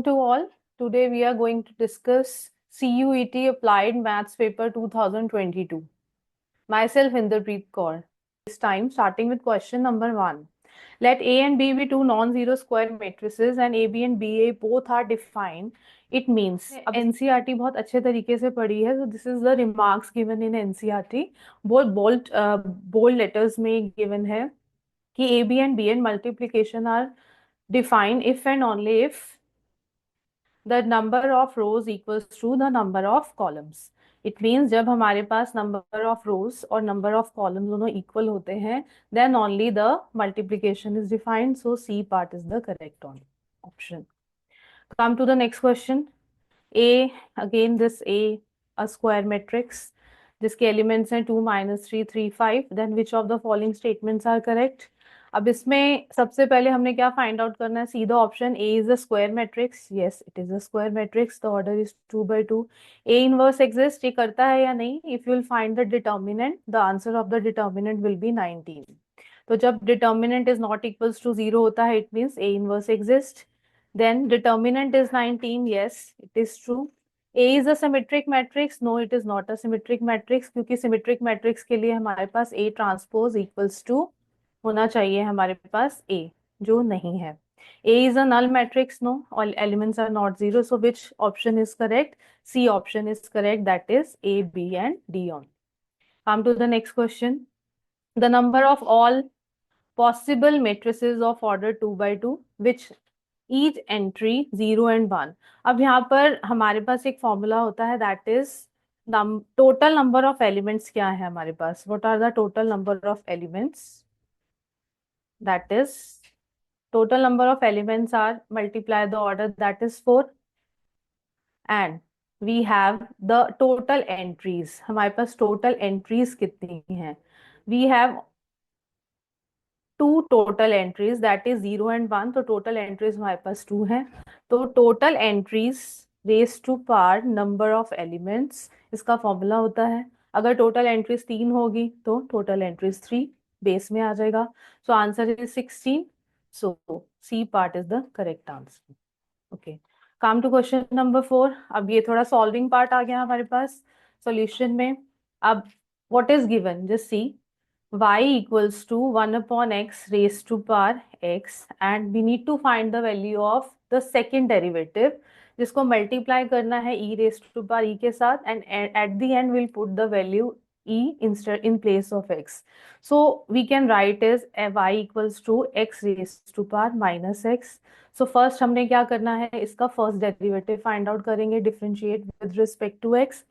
To all, today we are going to discuss CUET Applied Maths Paper 2022. Myself Inderpreet Kaur. This time starting with question number 1. Let A and B be two non-zero square matrices and AB and BA both are defined. It means अब NCERT बहुत अच्छे तरीके से पढ़ी है. So this is the remarks given in NCERT. bold letters में given है कि AB and BN multiplication are defined if and only if the number of rows equals to the number of columns. It means जब हमारे पास number of rows और number of columns दोनों equal होते हैं, then only the multiplication is defined. So C part is the correct option. Come to the next question. A, again this a square matrix जिसके elements हैं 2, -3, 3, 5. Then which of the following statements are correct? अब इसमें सबसे पहले हमने क्या find out करना है? सीधा option A is a square matrix. Yes, it is a square matrix. The order is 2/2. A inverse exist, ये करता है या नहीं? If you will find the determinant, the answer of the determinant will be 19. तो जब determinant is not equals to 0 होता है, it means A inverse exist. Then determinant is 19. Yes, it is true. A is a symmetric matrix. No, it is not a symmetric matrix क्योंकि symmetric matrix के लिए हमारे पास A transpose equals to होना चाहिए हमारे पास A, जो नहीं है. A is a null matrix. No, all elements are not zero. So which option is correct? C option is correct. That is A, B and D on. Come to the next question. The number of all possible matrices of order 2/2 which each entry 0 and 1. अब यहाँ पर हमारे पास एक formula होता है, that is total number of elements. क्या है हमारे पास? What are the total number of elements? That is total number of elements are, multiply the order, that is 4, and we have the total entries. हमारे पास total entries कितनी हैं? We have two total entries, that is 0 and 1. तो total entries हमारे पास 2 है. तो total entries raise to power number of elements, इसका formula होता है. अगर टोटल एंट्रीज 3 होगी तो टोटल एंट्रीज 3 बेस में आ जाएगा. So answer is 16. So C part is the correct answer. Okay, come to question number 4. अब ये थोड़ा सॉल्विंग पार्ट आ गया हमारे पास सॉल्यूशन में. अब what is given? Just see y equals to 1 upon x raised to power x, and we need to find the value of the second derivative जिसको multiply करना है e raised to power e के साथ, and at the end we'll put the value e instead in place of x. So we can write as y equals to x raised to power minus x. So first हमने क्या करना है? इसका first derivative find out करेंगे, differentiate with respect to x,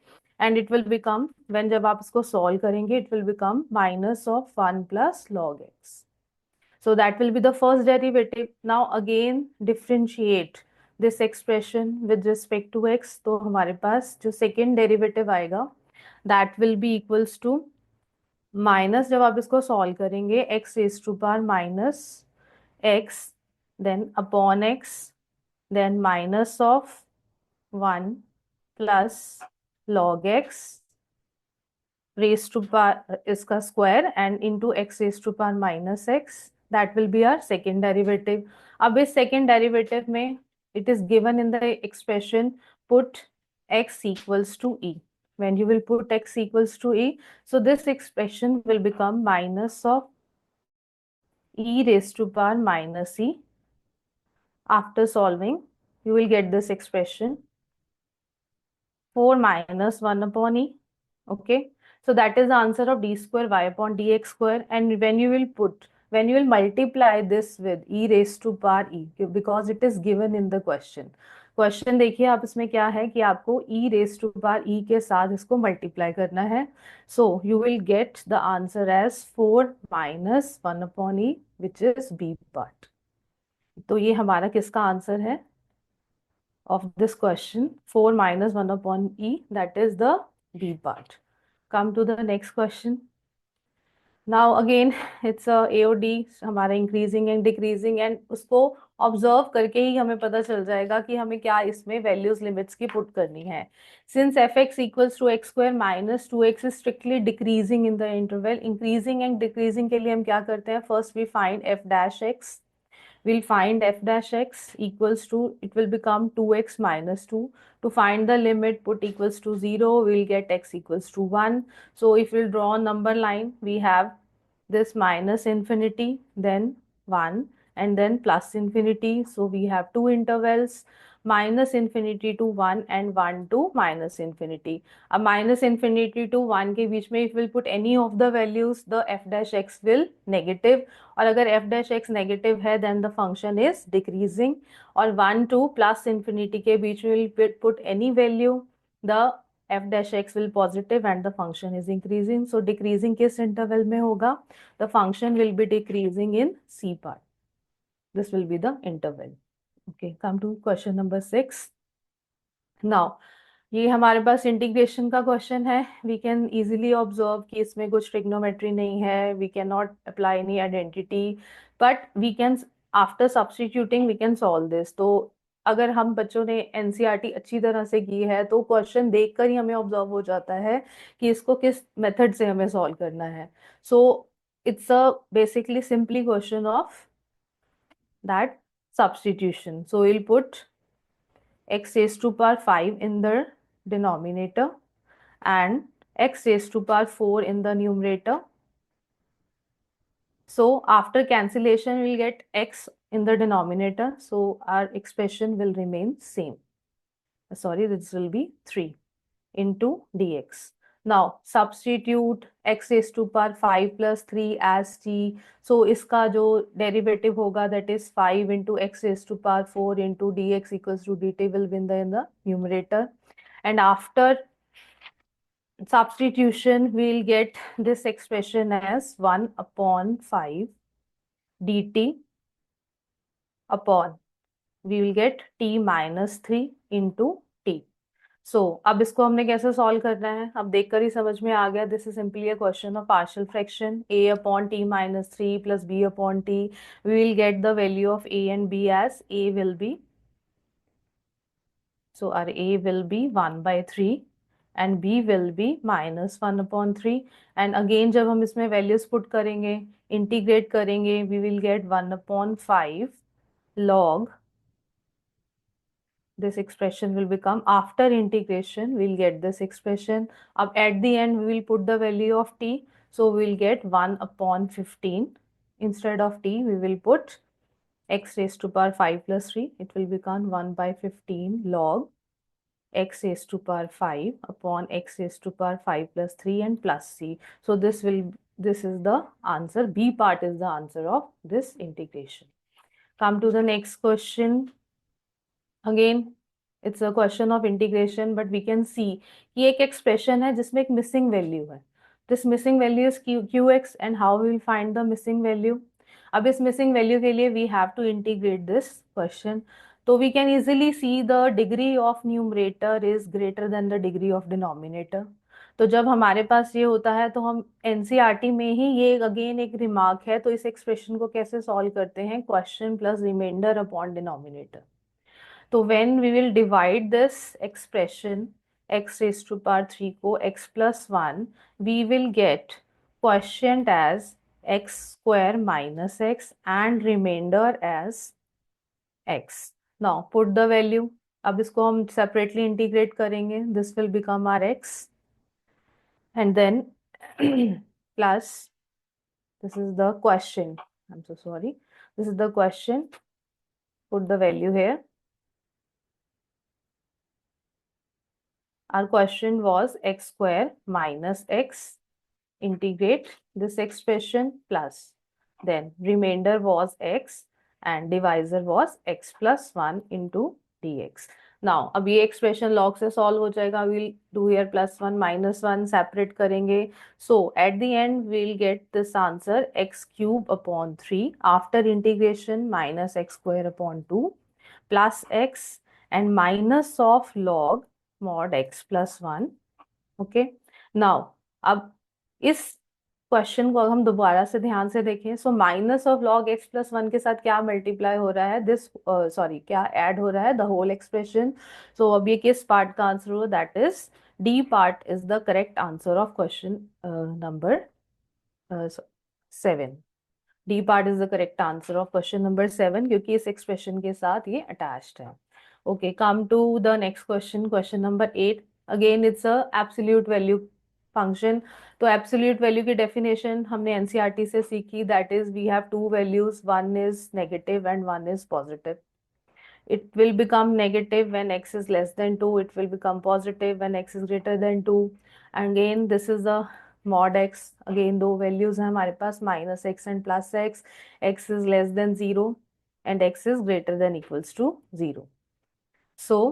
and it will become, when जब आप इसको solve करेंगे, it will become minus of 1 plus log x. So that will be the first derivative. Now again differentiate this expression with respect to x. तो हमारे पास जो second derivative आएगा, that will be equals to minus, जब आप इसको solve करेंगे, x raised to power minus x, then upon x, then minus of 1 plus log x raised to power इसका square and into x raised to power minus x. That will be our second derivative. अब इस second derivative में it is given in the expression, put x equals to e. When you will put x equals to e, so this expression will become minus of e raised to power minus e. After solving, you will get this expression 4 minus 1 upon e. Okay, so that is the answer of d square y upon dx square. And when you will multiply this with e raised to power e, because it is given in the question. Question देखिए आप, इसमें क्या है कि आपको e raised to power e के साथ इसको मल्टीप्लाई करना है. So you will get the answer as 4 minus 1 upon e, which is b part. तो ये हमारा किसका आंसर है of this question? 4 minus 1 upon e, that is the b part. Come to the next question. Now again it's a AOD, हमारा increasing and decreasing, and उसको observe करके ही हमें पता चल जाएगा कि हमें क्या इसमें वैल्यूज लिमिट्स की पुट करनी है. Since fx equals to x square minus 2x is strictly decreasing in the interval, increasing and decreasing के लिए हम क्या करते हैं? First we find f dash x, we'll find f dash x equals to, it will become 2x minus 2. To find the limit, put equals to 0, we'll get x equals to 1. So if we'll draw a number line, we have this minus infinity, then 1, and then plus infinity. So we have two intervals, minus infinity to 1 and 1 to minus infinity. अब minus infinity to 1 के बीच में if we'll put any of the values, the f dash x will negative, और अगर f dash x negative है then the function is decreasing, और 1 to plus infinity के बीच में we'll put any value, the f dash x will positive and the function is increasing. So decreasing किस interval में होगा? The function will be decreasing in C part. This will be the interval. Okay, come to question number 6. Now ये हमारे पास integration का question है. We can easily observe कि इसमें कुछ ट्रिग्नोमेट्री नहीं है, we can not apply any identity, but we can after substituting we can solve this. तो अगर हम बच्चों ने एनसीईआरटी अच्छी तरह से की है तो क्वेश्चन देखकर ही हमें ऑब्जर्व हो जाता है कि इसको किस मेथड से हमें सॉल्व करना है. So it's a basically simply question of that substitution. So we'll put x raised to power 5 in the denominator and x raised to power 4 in the numerator. So after cancellation we'll get x in the denominator, so our expression will remain same. Sorry, this will be 3 into dx. Now substitute x raised to power 5 plus 3 as t. So इसका जो derivative होगा, that is 5 into x raised to power 4 into dx equals to dt will be in the numerator. And after substitution we'll get this expression as 1 upon 5 dt upon, we will get t minus 3 into t. So अब इसको हमने कैसे solve करना है, अब देखकर ही समझ में आ गया. This is simply a question of partial fraction. a upon t minus 3 plus b upon t, we will get the value of a and b as a will be, so our a will be 1 by 3 and b will be minus 1 upon 3. and again जब हम इसमें values put करेंगे, integrate करेंगे, we will get 1 upon 5 log, this expression will become, after integration we'll get this expression. Up at the end we will put the value of t, so we'll get 1 upon 15. Instead of t we will put x raised to power 5 plus 3, it will become 1 by 15 log x raised to power 5 upon x raised to power 5 plus 3 and plus c. So this is the answer. B part is the answer of this integration. Come to the next question. Again it's a question of integration, but we can see कि एक expression है जिसमें एक missing value है. This missing value is qx, and how we will find the missing value? अब इस missing value के लिए we have to integrate this question. तो we can easily see the degree of numerator is greater than the degree of denominator. तो जब हमारे पास ये होता है तो हम एनसीईआरटी में ही, ये अगेन एक रिमार्क है, तो इस एक्सप्रेशन को कैसे सॉल्व करते हैं, question plus remainder upon denominator. तो when we will divide this expression x raised to power 3 को x plus 1, we will get quotient as x square minus x and remainder as x. Now put the value. अब इसको हम separately integrate करेंगे. This will become our x and then plus, this is the question. I'm so sorry. This is the question. Put the value here. Our question was x square minus x, integrate this expression plus, then remainder was x and divisor was x plus 1 into dx. Now अब ये expression log से solve हो जाएगा. We'll do here plus 1 minus 1 separate करेंगे. So at the end we'll get this answer x cube upon 3 after integration minus x square upon 2 plus x and minus of log mod x plus 1. Okay now अब इस question को हम दोबारा से ध्यान से देखें. So minus of log x plus 1 के साथ क्या मल्टीप्लाई हो रहा है, दिस सॉरी क्या ऐड हो रहा है, द होल एक्सप्रेशन. सो अब ये किस पार्ट का आंसर हो, that is D part is the correct answer of question number 7. D part is the correct answer of question number 7 क्योंकि इस एक्सप्रेशन के साथ ये अटैच्ड है. Okay, come to the next question, question number 8. Again it's a absolute value function. तो absolute value की definition हमने NCERT से सीखी, that is we have two values, one is negative and one is positive. It will become negative when x is less than 2. It will become positive when x is greater than 2. And again, this is the mod x. Again, दो values हैं हमारे पास, minus x and plus x. X is less than 0 and x is greater than equals to 0. So,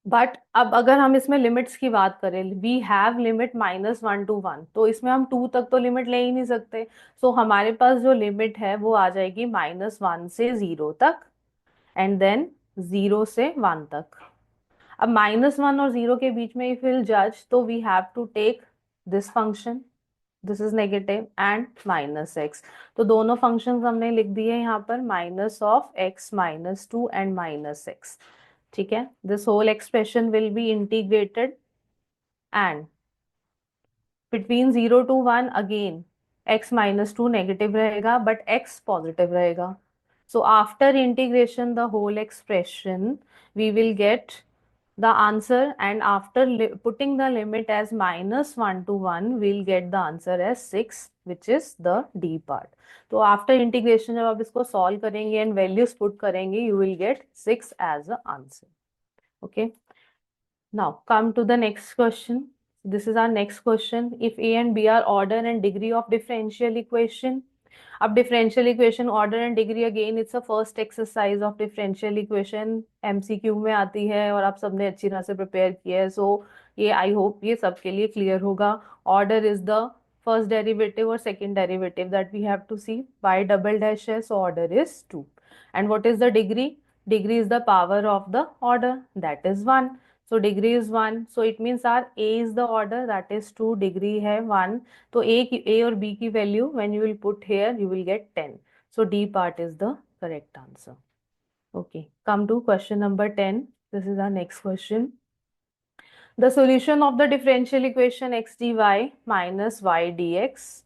but अब अगर हम इसमें limits की बात करें, वी हैव लिमिट -1 to 1, तो इसमें हम 2 तक तो लिमिट ले ही नहीं सकते. सो हमारे पास जो लिमिट है वो आ जाएगी -1 से 0 तक एंड देन 0 से 1 तक. अब -1 और 0 के बीच में इफ विल जज, तो we have to take this function, this is negative and -x. तो दोनों फंक्शंस हमने लिख दिए यहाँ पर, -(x, -2 एंड -x). ठीक है, this whole expression will be integrated and between 0 to 1 again x -2 negative रहेगा बट x पॉजिटिव रहेगा. So after integration the whole expression we will get the answer, and after putting the limit as -1 to 1 we'll get the answer as 6, which is the D part. तो after integration जब आप इसको solve करेंगे and values put करेंगे you will get 6 as the answer. Okay. Now come to the next question. This is our next question. If A and B are order and degree of differential equation. अब differential equation order and degree again it's a first exercise of differential equation, MCQ में आती है और आप सबने अच्छी तरह से prepare किया है. So ये I hope ये सबके लिए clear होगा. Order is the first derivative or second derivative that we have to see. Y double dash है, so order is 2. And what is the degree? Degree is the power of the order, that is 1. So degree is 1. So it means our A is the order, that is 2, degree है 1. तो A और B की value when you will put here you will get 10. So D part is the correct answer. Okay, come to question number 10. This is our next question. The solution of the differential equation x dy minus y dx,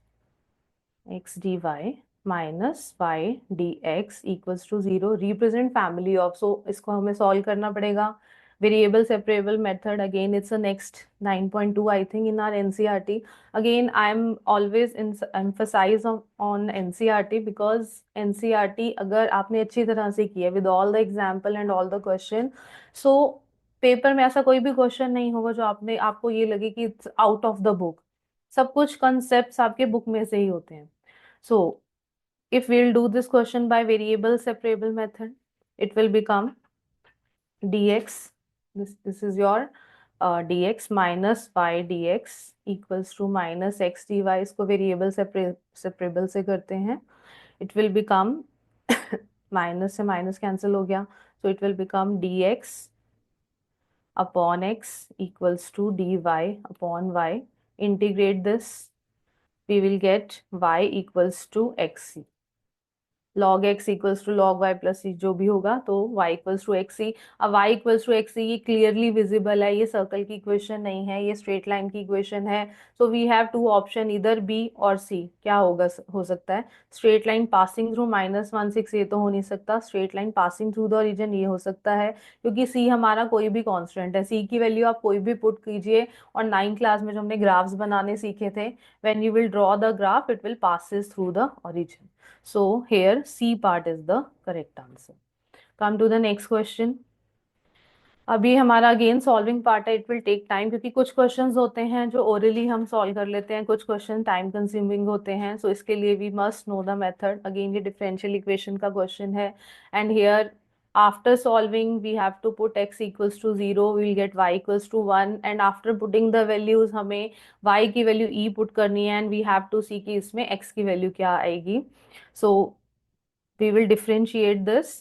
x dy minus y dx equals to 0 represent family of. So इसको हमें solve करना पड़ेगा. Variable separable method, again it's a next 9.2 I think in our NCERT. Again I am always emphasize on NCERT because NCERT अगर आपने अच्छी तरह से किया with all the example and all the question, so paper में ऐसा कोई भी क्वेश्चन नहीं होगा जो आपको ये लगे कि it's out of the book. सब कुछ कॉन्सेप्ट्स आपके बुक में से ही होते हैं. So if we'll do this question by variable separable method, it will become dx, this is your dx minus y dx equals to minus x dy. इसको variable separable से करते हैं. It will become minus से minus cancel हो गया, so it will become dx upon x equals to dy upon y. Integrate this, we will get y equals to xc. log x equals to log y plus C जो भी होगा, तो y equals to x C. अब y equals to x C ये clearly visible है, ये circle की equation नहीं है, ये स्ट्रेट लाइन की इक्वेशन है. So we have two option, इधर बी और सी. क्या होगा, हो सकता है स्ट्रेट लाइन पासिंग थ्रू -1 6, ये तो हो नहीं सकता. Straight line passing through the region ये हो सकता है क्योंकि सी हमारा कोई भी कॉन्स्टेंट है. सी की वैल्यू आप कोई भी पुट कीजिए. और 9th क्लास में जो हमने ग्राफ्स बनाने सीखे थे, when you will draw the graph it will passes through the origin. So here C part is the correct answer. Come to the next question. अभी हमारा अगेन सॉल्विंग पार्ट है. It will take time क्योंकि कुछ questions होते हैं जो orally हम solve कर लेते हैं, कुछ क्वेश्चन टाइम कंज्यूमिंग होते हैं. सो इसके लिए we must know the method. Again ये डिफरेंशियल इक्वेशन का क्वेश्चन है and here after solving we have to put x equals to 0, we will get y equals to 1 and after putting the values हमें y की value e put करनी है and we have to see कि इसमें x की value क्या आएगी. so we will differentiate this.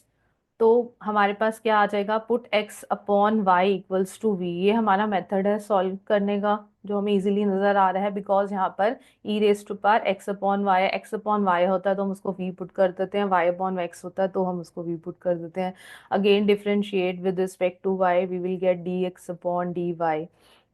तो हमारे पास क्या आ जाएगा, put x upon y equals to v. ये हमारा मेथड है सॉल्व करने का जो हमें इजीली नजर आ रहा है बिकॉज यहाँ पर e raise to power x upon y, x upon y होता है तो हम उसको v पुट कर देते हैं, y अपॉन x होता है तो हम उसको v पुट कर देते हैं. Again differentiate with respect to y, we will get dx upon dy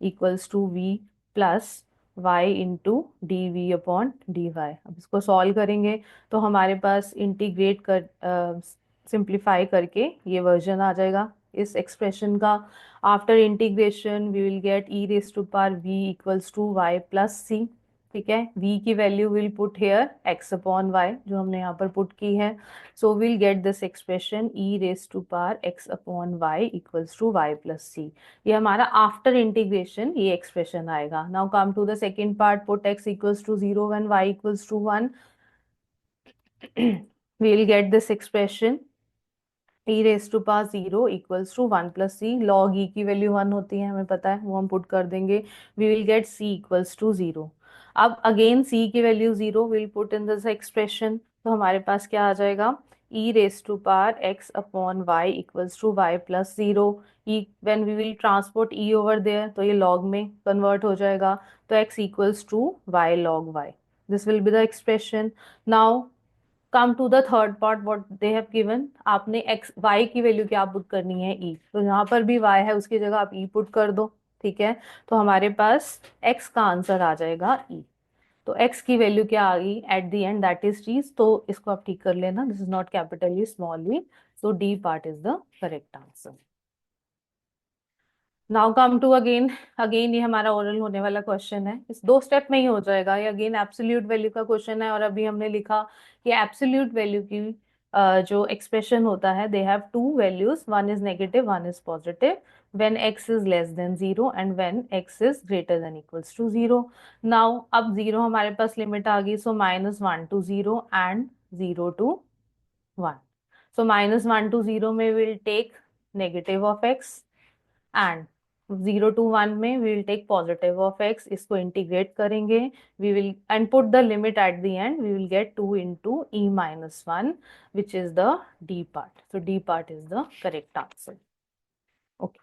equals to v plus y into d v upon d y. अब इसको सॉल्व करेंगे तो हमारे पास इंटीग्रेट कर सिंप्लीफाई करके ये वर्जन आ जाएगा इस एक्सप्रेशन का। After integration we will get e raise to power v equals to y plus C. ठीक है, v की value will put here x upon y जो हमने यहाँ पर पुट की है। So will get this expression e raise to power x upon y equals to y plus C. ये हमारा आफ्टर इंटीग्रेशन ये एक्सप्रेशन आएगा। Now come to the second part, put x equals to 0 when y equals to 1। we will get this expression e raise to power 0 equals to 1 plus C. Log e की value 1 होती है हमें पता है, वो हम put कर देंगे। We will get c equals to 0। अब अगेन c की value 0 will put in this expression, तो हमारे पास क्या आ जाएगा e raise to power x upon y equals to y plus 0। e when we will transport e over there तो ये लॉग में कन्वर्ट हो जाएगा, तो x equals to y log y। This will be the expression. Now come to the third part, what they have given. आपने x Y की value क्या put करनी है ई, तो यहाँ पर भी वाई है उसकी जगह आप ई पुट कर दो। ठीक है, तो हमारे पास एक्स का आंसर आ जाएगा ई। तो एक्स की वैल्यू क्या आ गई at the end, that is चीज। तो इसको आप ठीक कर लेना, this is not capital E small E. तो D part is the correct answer. Now come to again, again ये हमारा ओरल होने वाला क्वेश्चन है, इस दो स्टेप में ही हो जाएगा। ये अगेन एब्सोल्यूट वैल्यू का क्वेश्चन है और अभी हमने लिखा कि एब्सोल्यूट वैल्यू की जो एक्सप्रेशन होता है they have two values, one is negative one is positive, when x is less than 0 and when x is greater than equals to 0। Now अब 0 हमारे पास लिमिट आ गई, so -1 to 0 and 0 to 1। So -1 to 0 में will take negative of x and 0 to 1 में we will take positive of x। इसको integrate करेंगे, we will and put the limit at the end, we will get 2 into e minus 1 which is the D part. So D part is the correct answer. Okay,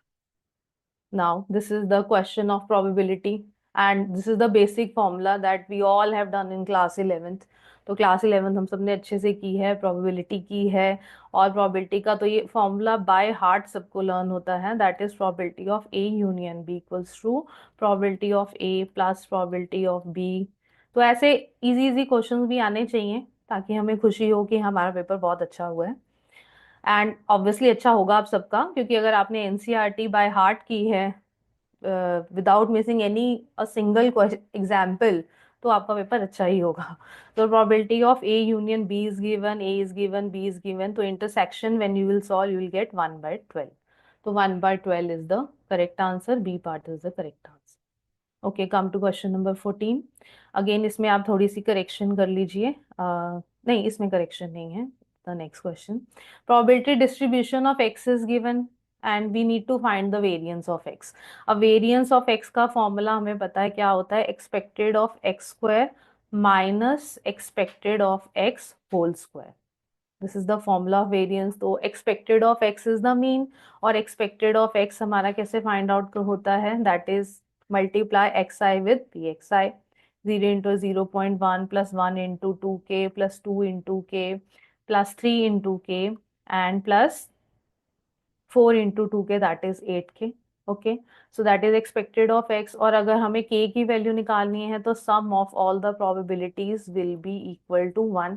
now this is the question of probability and this is the basic formula that we all have done in class 11th। तो class 11th हम सबने अच्छे से की है, probability की है। और प्रोबेबिलिटी का तो ये फॉर्मूला बाय हार्ट सबको लर्न होता है, that is probability of A union B equals to probability of A plus probability of B. तो ऐसे इजी इजी क्वेश्चंस भी आने चाहिए ताकि हमें खुशी हो कि हमारा पेपर बहुत अच्छा हुआ है। एंड ऑब्वियसली अच्छा होगा आप सबका, क्योंकि अगर आपने एनसीईआरटी बाय हार्ट की है without missing any a single example, तो आपका पेपर अच्छा ही होगा। तो probability of A union B is given, A is given, B is given, तो intersection when you will solve you will get 1/12। तो 1/12 is the correct answer, B part is the correct answer. Okay, come to question number 14। Again इसमें आप थोड़ी सी correction कर लीजिए, नहीं इसमें correction नहीं है। The next question, probability distribution of x is given and we need to find the variance of x. अब वेरिएंस ऑफ एक्स का फॉर्मूला हमें पता है क्या होता है, expected of x square minus expected of x whole square. This is the formula of variance. तो expected of x is the mean और एक्सपेक्टेड ऑफ एक्स हमारा कैसे फाइंड आउट होता है, that is multiply x i with p x i. 0 into 0.1 plus 1 into 2k plus 2 into k plus 3 into k and plus 4 into 2k that is 8k। Okay, so that is expected of x. और अगर हमें k की value निकालनी है तो sum of all the probabilities will be equal to 1,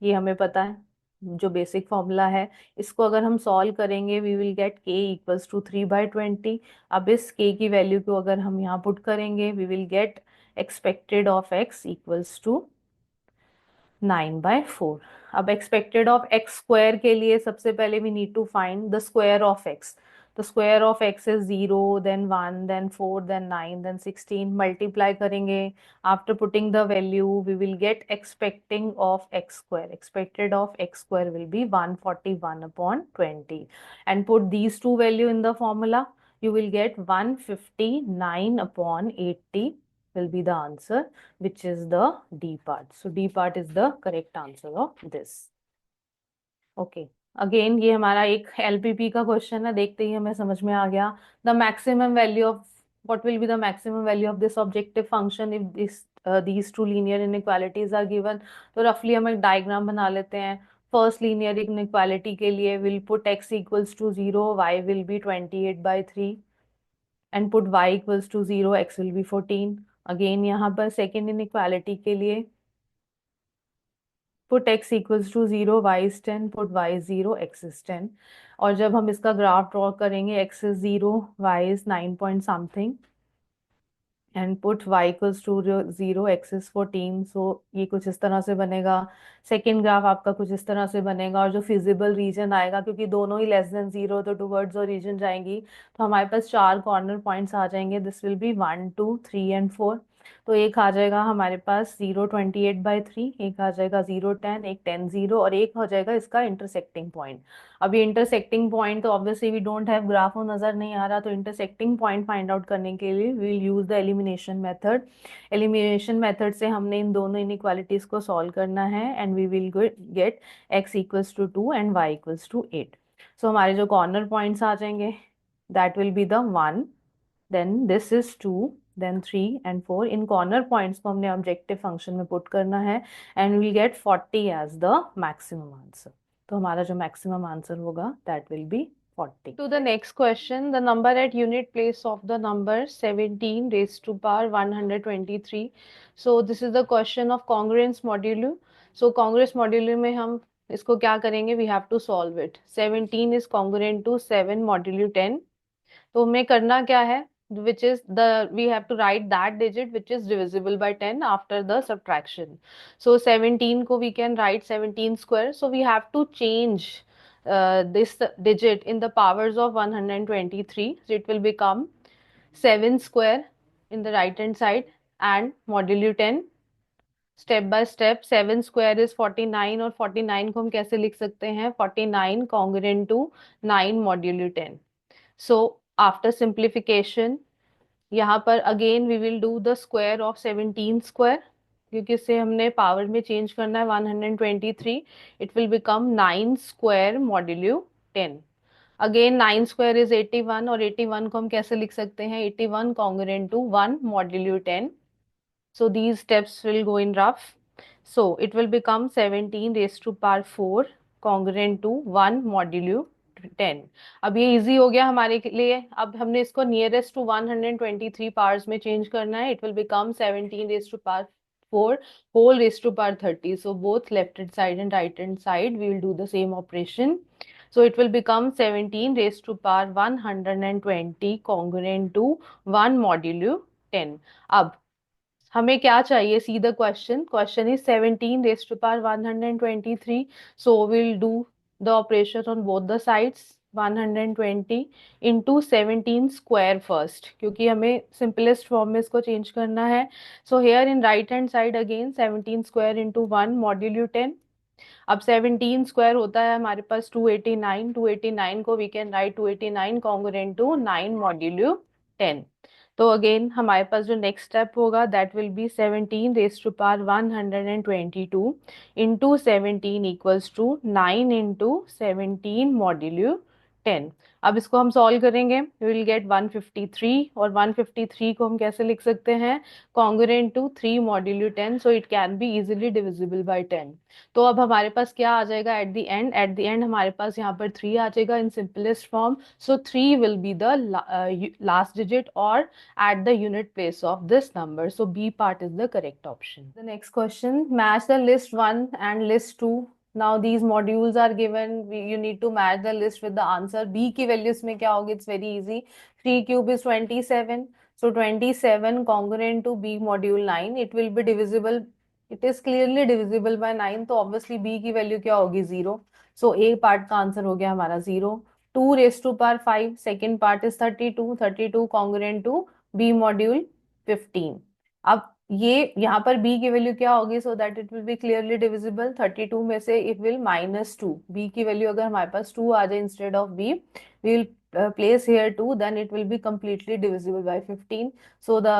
ये हमें पता है जो बेसिक फॉर्मूला है। इसको अगर हम सॉल्व करेंगे we will get k equals to 3/20। अब इस k की वैल्यू को अगर हम यहाँ पुट करेंगे we will get expected of x equals to 9/4। अब एक्सपेक्टेड ऑफ एक्स स्क्वायर के लिए सबसे पहले we need to find the square of x. तो square of x is 0 then 1 then 4 then 9 then 16, multiply करेंगे। After putting the value we will get expecting of x square, expected of x square will be 141/20 and put these two value in the formula, you will get 159/80 will be the answer, which is the D part. So D part is the correct answer of this. Okay, again ये हमारा एक LPP का question है, देखते ही हमें समझ में आ गया। The maximum value of what will be the maximum value of this objective function if these two linear inequalities are given। तो रफली हम एक डायग्राम बना लेते हैं। फर्स्ट लीनियर इनइक्वालिटी के लिए will put x equals to 0, y will be 28/3 and put y equals to 0, x will be 14। Again यहाँ पर सेकेंड इनइक्वालिटी के लिए put x equals to 0, y is 10, put y is 0, x is 10। और जब हम इसका ग्राफ ड्रॉ करेंगे, x is 0, y is 9 point something and put y equals to 0, x is 14। So ये कुछ इस तरह से बनेगा। सेकेंड ग्राफ आपका कुछ इस तरह से बनेगा, और जो फिजिबल रीजन आएगा, क्योंकि दोनों ही लेस देन 0 तो टुवर्ड्स ओरिजिन जाएंगी, तो हमारे पास 4 कॉर्नर पॉइंट्स आ जाएंगे। This will be 1, 2, 3 and 4। तो एक आ जाएगा हमारे पास 0, 28/3, एक आ जाएगा 0, 10, एक 10, 0, और एक हो जाएगा इसका इंटरसेक्टिंग पॉइंट। अब ये इंटरसेक्टिंग पॉइंट तो obviously we don't have graph, वो नजर नहीं आ रहा, तो इंटरसेक्टिंग पॉइंट फाइंड आउट करने के लिए we will use the elimination method. Elimination method से हमने इन दोनों इनइक्वालिटीज को सॉल्व करना है, and we will get x equals to 2 and y equals to 8। So हमारे जो कॉर्नर पॉइंट्स आ जाएंगे, that will be the 1, then this is 2, then 3 and 4। इन कॉर्नर पॉइंट्स को हमने ऑब्जेक्टिव फंक्शन में पुट करना है, and will get 40 as the maximum answer. तो हमारा जो मैक्सिमम आंसर होगा that will B 40. To the next question, the number at unit place of the number 17 raised to power 123. So this is the question of congruence modulo. So congruence modulo में हम इसको क्या करेंगे? We have to solve it. 17 is congruent to 7 modulo 10. तो हमें करना क्या है? Which is we have to write that digit which is divisible by 10 after the subtraction. So 17 को we can write 17 square. So we have to change this digit in the powers of 123. So it will become 7 square in the right hand side and modulo 10. Step by step 7 square is 49, और 49 को हम कैसे लिख सकते हैं? 49 congruent to 9 modulo 10. So after simplification, यहाँ पर again we will do the square of 17 square, क्योंकि इसे हमने पावर में चेंज करना है 123. It will become 9 square modulo 10. Again 9 square is 81, और 81 को हम कैसे लिख सकते हैं? 81 congruent to 1 modulo 10. So these steps will go in rough. So it will become 17 raised to power 4 congruent to 1 modulo 10. अब ये इजी हो गया हमारे लिए. अब हमने इसको नियरेस्ट टू 123 पावर्स में चेंज करना है. It will become 17 raised to power 4 whole raised to power 30. So both left hand side and right hand side we will do the same operation. So it will become 17 raised to power 120 congruent to 1 modulo 10. अब हमें क्या चाहिए? See the question. Question is 17 raised to power 123. So will do the operation on both the sides. 120 into 17 square first, क्योंकि हमें simplest form में इसको change करना है. So here in right hand side again 17 square into 1 modulo 10. अब 17 square होता है हमारे पास 289. 289 को we can write 289 congruent to 9 modulo 10. तो अगेन हमारे पास जो नेक्स्ट स्टेप होगा that will be 17 raised to power 122 into 17 equals to 9 into 17 modulo 10. अब इसको हम सॉल्व करेंगे. वी विल गेट 153, और 153 को हम कैसे लिख सकते हैं? Congruent to 3 modulo 10. So it can be easily divisible by 10. तो अब हमारे पास क्या आ जाएगा at the end? At the end हमारे पास यहाँ पर 3 आ जाएगा in simplest form. So 3 will be the last digit और at the unit place of this number. So B part is the correct option. The next question, match the list 1 and list 2. Now these modules are given. You need to match the list with the answer. B की values में क्या होगी? It's very easy. 3 cube is 27. So 27 congruent to B module 9. It will be divisible. It is clearly divisible by 9. तो obviously B की value क्या होगी? 0. So A part का answer हो गया हमारा 0. 2 raised to power 5. Second part is 32. 32 congruent to B module 15. अब ये यहाँ पर b की वैल्यू क्या होगी? So that it will be clearly divisible. 32 में से इट विल -2. b की वैल्यू अगर हमारे पास 2 आ जाए instead of b, we will place here 2, then it will be completely divisible by 15. So the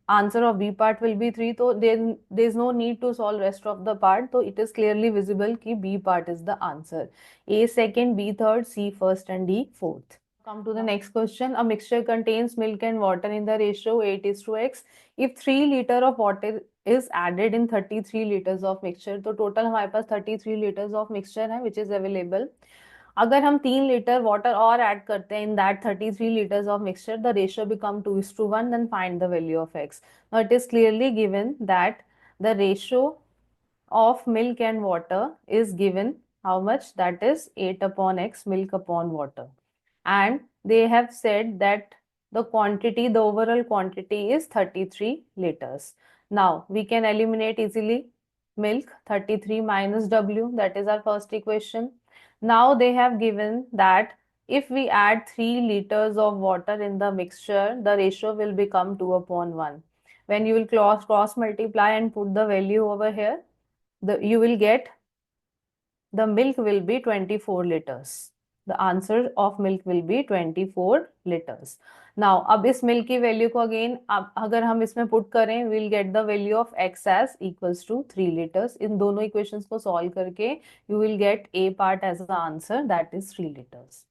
answer of b part will be 3. So there is no need to solve rest of the part. So it is clearly visible कि b part is the answer. A second, b third, c first and d fourth. Come to the next question. A mixture contains milk and water in the ratio 8:x. If 3 liter of water is added in 33 liters of mixture, तो total हमारे पास 33 liters of mixture है which is available. अगर हम 3 litre water और add करते हैं in that 33 liters of mixture, the ratio become 2:1, then find the value of x. Now it is clearly given that the ratio of milk and water is given how much, that is 8 upon x, milk upon water, and they have said that the overall quantity is 33 liters. Now we can eliminate easily milk, 33 minus w, that is our first equation. Now they have given that if we add 3 liters of water in the mixture, the ratio will become 2 upon 1. When you will cross multiply and put the value over here, you will get the milk will be 24 liters. The answer of milk will be 24 liters. Now, अब इस milk की value को again अगर हम इसमें put करें, we'll get the value of x as equals to 3 liters. इन दोनों equations को solve करके you will get A part as the answer, that is 3 liters.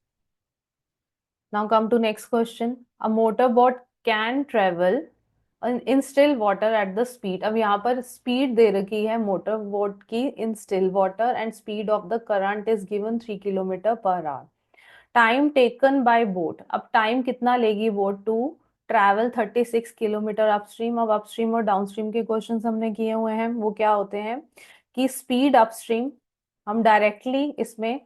Now come to next question. A motorboat can travel in still water at the speed. अब यहाँ पर speed दे रखी है motor boat की in still water and speed of the current is given 3 kilometer per hour. Time taken by boat. अब time कितना लेगी boat to travel 36 kilometer upstream. अब अपस्ट्रीम और डाउनस्ट्रीम के क्वेश्चंस हमने किए हुए हैं. वो क्या होते हैं कि स्पीड अपस्ट्रीम हम डायरेक्टली इसमें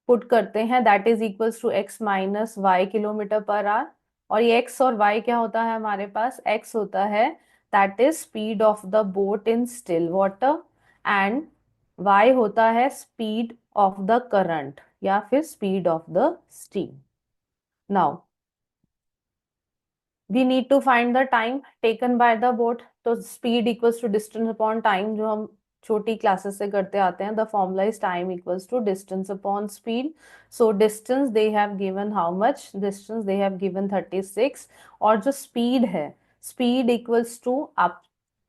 पुट करते हैं, that is equals to x minus y kilometer per hour. और ये x और y क्या होता है हमारे पास, x होता है that is speed of the boat in still water and y होता है स्पीड ऑफ द करंट या फिर speed of the steam. Now we need to find the time taken by the boat. तो speed equals to distance upon time, जो हम छोटी classes से करते आते हैं. The formula is time equals to distance upon speed. So distance they have given how much, distance they have given 36. और जो स्पीड है, स्पीड इक्वल्स टू अप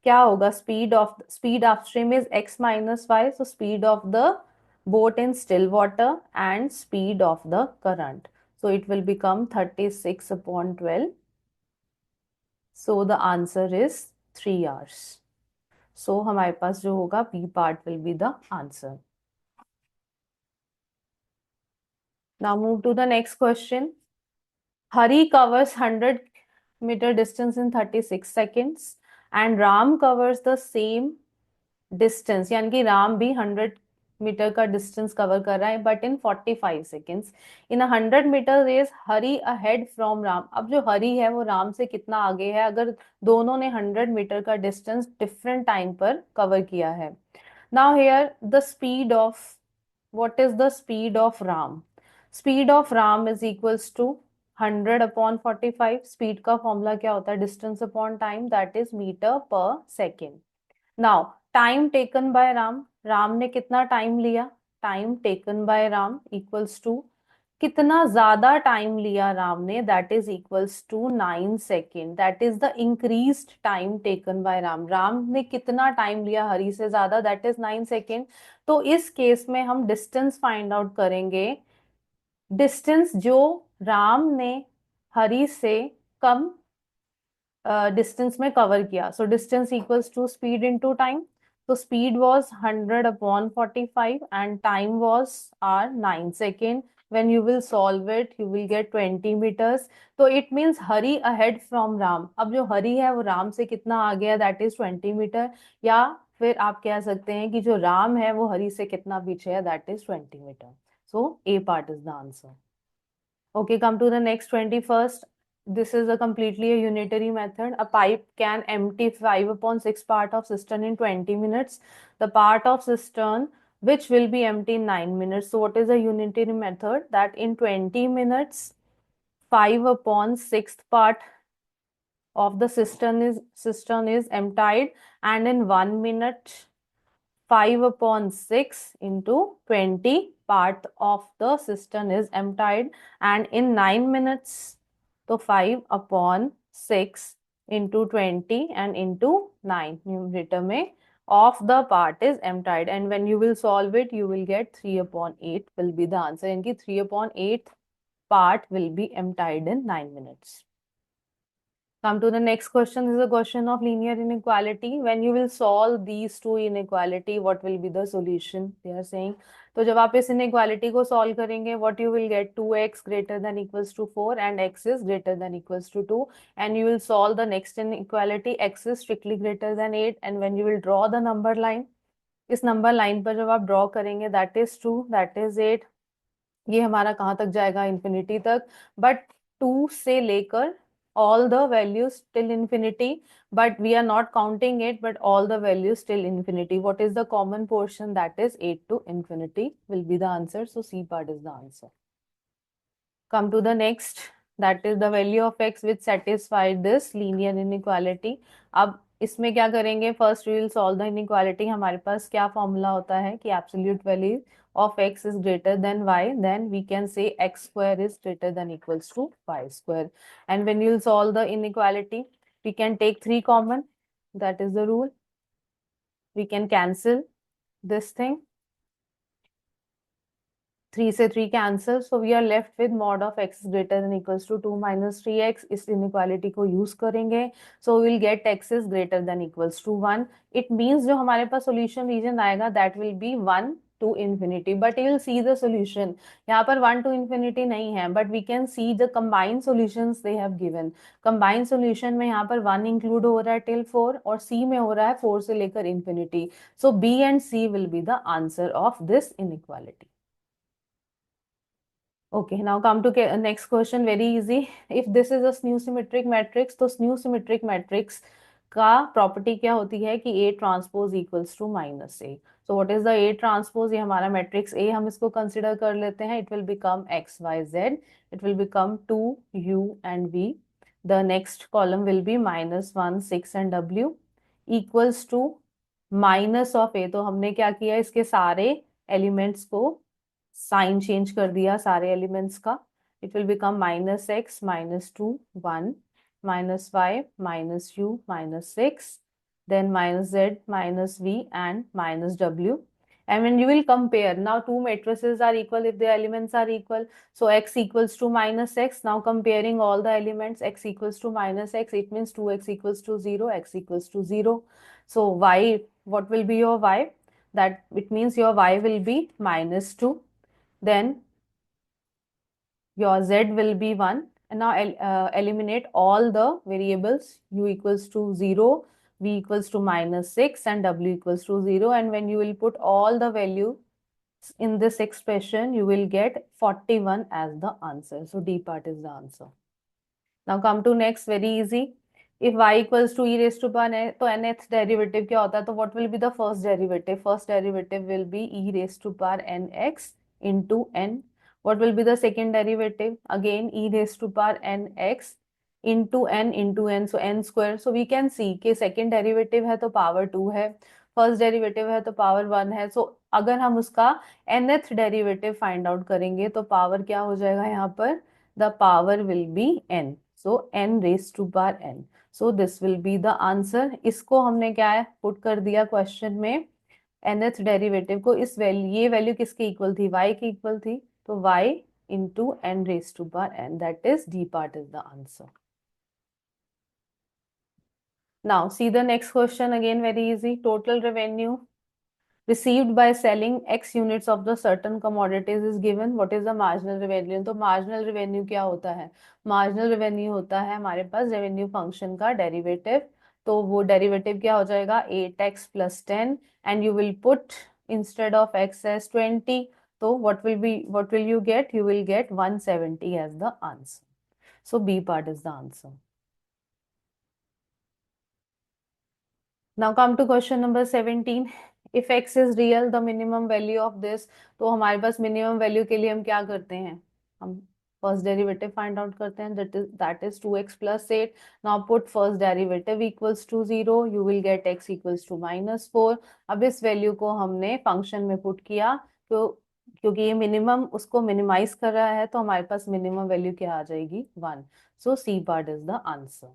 क्या होगा, speed upstream is x minus y. So speed of the boat in still water and speed of the current. So it will become 36 upon 12. So the answer is 3 hours. So हमारे पास जो होगा B part will be the answer. Now move to the next question. Hari covers 100-meter distance in 36 seconds and Ram covers the same distance, यानी कि राम भी 100 meter का distance cover कर रहा है but in 45 seconds. In 100 meter race Hari ahead from Ram. अब जो हरी है वो राम से कितना आगे है, अगर दोनों ने 100 मीटर का डिस्टेंस डिफरेंट टाइम पर कवर किया है. Now here the speed of, what is the speed of Ram. Speed of Ram is equals to 100 upon 45. Speed का फॉर्मूला क्या होता है, distance upon time, that is meter per second. Now time taken by Ram, Ram ने कितना time लिया, time taken by Ram equals to कितना ज्यादा time लिया राम ने, that is equals to 9 second. That is the increased time taken by Ram. Ram ने कितना time लिया हरी से ज्यादा, दैट इज 9 सेकेंड. तो इस केस में हम डिस्टेंस फाइंड आउट करेंगे. डिस्टेंस जो राम ने हरी से कम डिस्टेंस में कवर किया. So distance equals to speed into time. तो speed was 100 upon 45 and time was our 9 second. When you will solve it, you will get 20 meters. तो it means Hari ahead from Ram. अब जो हरी है वो राम से कितना आ गया, that is 20 मीटर. या फिर आप कह सकते हैं कि जो राम है वो हरी से कितना पीछे है, that is 20 meter. So A part is the answer. Okay, come to the next 21st. This is a completely a unitary method. A pipe can empty 5 upon 6 part of cistern in 20 minutes. The part of cistern which will be empty in 9 minutes. So what is a unitary method? That in 20 minutes, 5 upon 6th part of the cistern is emptied, and in 1 minute 5 upon 6 into 20 part of the cistern is emptied, and in 9 minutes so 5 upon 6 into 20 and into 9 numerator में of the part is emptied, and when you will solve it you will get 3 upon 8 will be the answer. यानी कि 3 upon 8 part will be emptied in 9 minutes. Come to the next question. This is a question of linear inequality. When you will solve these two inequality, what will be the solution? They are saying तो जब आप इस inequality को solve करेंगे, what you will get, 2x greater than equals to 4 and x is greater than equals to 2, and you will solve the next inequality, x is strictly greater than 8, and when you will draw the number line, इस number line पर जब आप draw करेंगे, that is 2, that is 8, ये हमारा कहाँ तक जाएगा, इंफिनिटी तक, बट 2 से लेकर all the values till infinity, but we are not counting it, but all the values till infinity. What is the common portion? That is 8 to infinity will be the answer. So C part is the answer. Come to the next, that is the value of x which satisfied this linear inequality. अब इसमें क्या करेंगे, first we will solve the inequality. हमारे पास क्या formula होता है कि absolute value of x is greater than y, then we can say x square is greater than equals to y square. And when you'll solve the inequality, we can take 3 common. That is the rule. We can cancel this thing. 3 से 3 cancel, so we are left with mod of x is greater than equals to 2 minus 3x. इस inequality को use करेंगे, so we'll get x is greater than equals to 1. It means जो हमारे पास solution region आएगा, that will be 1 to infinity. But you will see the solution. यहाँ पर 1 to infinity नहीं है, but we can see the combined solutions they have given. Combined solution में यहाँ पर 1 include हो रहा है till 4, और C में हो रहा है 4 से लेकर infinity. So B and C will be the answer of this inequality. Okay, now come to next question, very easy. If this is a skew symmetric matrix, तो skew symmetric matrix का property क्या होती है कि A transpose equals to minus A. So what is the A transpose, ये हमारा matrix A, हम इसको कंसिडर कर लेते हैं. It will become x y z, it will become 2 U and V. The next column will be -1 6 and W equals to minus of A. तो हमने क्या किया, इसके सारे एलिमेंट्स को साइन चेंज कर दिया, सारे एलिमेंट्स का. It will become -x -2 1 -y -u -6, then -z -v and -w. And when you will compare, now two matrices are equal if the elements are equal. So x equals to -x. Now comparing all the elements, x equals to -x, it means 2x equals to 0, x equals to 0. So y, what will be your y? That it means your y will be -2. Then your z will be 1, and now eliminate all the variables. U equals to 0, v equals to -6 and w equals to 0, and when you will put all the values in this expression, you will get 41 as the answer. So D part is the answer. Now come to next, very easy. If y equals to e raised to power n, तो nth derivative क्या होता है, तो what will be the first derivative? First derivative will be e raised to power nx into n. What will be the second derivative? Again e raised to power nx into n, so n square. So we can see कि second derivative है तो power 2 है, first derivative है तो power 1 है. So अगर हम उसका nth derivative find out करेंगे तो power क्या हो जाएगा यहाँ पर? The power will be n. So n raised to power n. So this will be the answer. इसको हमने क्या है, पुट कर दिया क्वेश्चन में, nth डेरिवेटिव को. इस वैल्यू, ये वैल्यू किसके इक्वल थी, y की इक्वल थी, तो y into n raised to power n. That is D part is the answer. Now see the next question, again very easy. Total revenue received by selling x units of the certain commodities is given. What is the marginal revenue? तो marginal revenue क्या होता है, marginal revenue होता है हमारे पास revenue function का derivative. तो वो derivative क्या हो जाएगा, 8x plus 10, and you will put instead of x as 20. तो what will you get? You will get 170 as the answer. So B part is the answer. Now come to question number 17. If x is real, the minimum value of this. तो हमारे पास minimum value के लिए हम क्या करते हैं, हम first derivative find out करते हैं. that is 2x plus 8. Now put first derivative equals to 0. You will get x equals to -4. अब इस value को हमने function में put किया, तो क्योंकि ये minimum उसको minimize कर रहा है, तो हमारे पास minimum value क्या आ जाएगी, 1. So C part is the answer.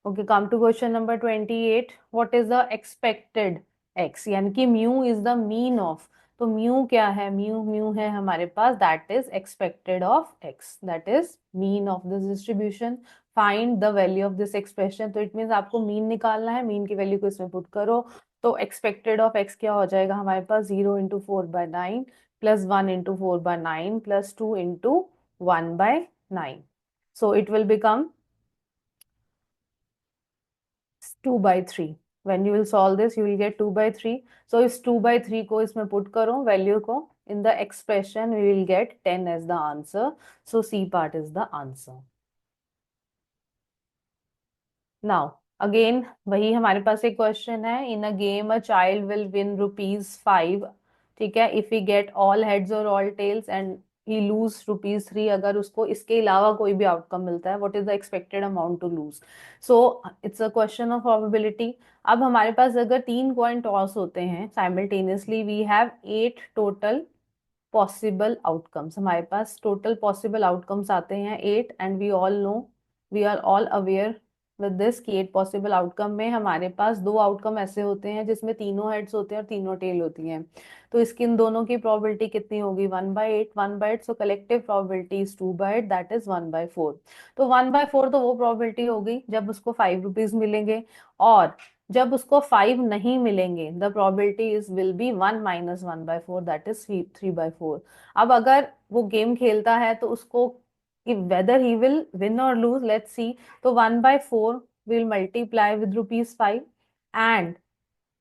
Okay, come to question number 28. What is the expected x? यानी कि mu is the mean of. तो mu क्या है, mu है हमारे पास, that is expected of x, that is mean of this distribution. Find the value of this expression. तो it means आपको mean निकालना है, mean की value को इसमें put करो. तो एक्सपेक्टेड ऑफ एक्स क्या हो जाएगा हमारे पास, 0 × 4/9 plus 1 × 4/9 plus 2 × 1/9. So it will become 2/3. When you will solve this, you will get 2/3. So इस 2/3 को इसमें put करो वैल्यू को in the expression, we will get 10 as the answer. So C part is the answer. Now again वही हमारे पास एक question है, in a game a child will win ₹5. ठीक है, if he get all heads or all tails and he lose ₹3, अगर उसको इसके अलावा कोई भी आउटकम मिलता है, what is the expected amount to lose? So it's a question of probability. अब हमारे पास अगर 3 कॉइन टॉस होते हैं simultaneously, we have 8 total possible outcomes, हमारे पास टोटल पॉसिबल आउटकम्स आते हैं 8, and we all know, we are all aware with this कि 8 पॉसिबल आउटकम में हमारे पास 2 आउटकम ऐसे होते हैं जिसमें तीनों हेड्स होते हैं और तीनों टेल होती हैं, तो इसकी इन दोनों की प्रोबेबिलिटी कितनी होगी, 1/8 1/8, so collective probability is 2/8, that is 1/4. तो 1/4 तो वो प्रोबेबिलिटी होगी जब उसको ₹5 मिलेंगे, और जब उसको 5 नहीं मिलेंगे the probability is will be 1 - 1/4, that is 3/4. अब अगर वो गेम खेलता है तो उसको वेदर ही विल विन और लूज, लेट्स सी. तो 1/4 विल मल्टीप्लाई विद ₹5 एंड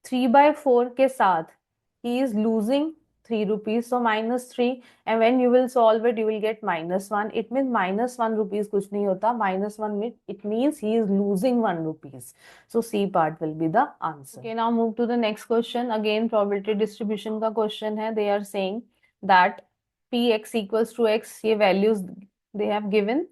3/4 के साथ he is losing ₹3, so -3, and when you will solve it you will get -1. It means -1 rupees कुछ नहीं होता, -1 means it means he is losing ₹1. So C part will be the answer. Okay, now move to the next question. Again probability distribution का question है. They are saying that Px equals to x, ये values they have given.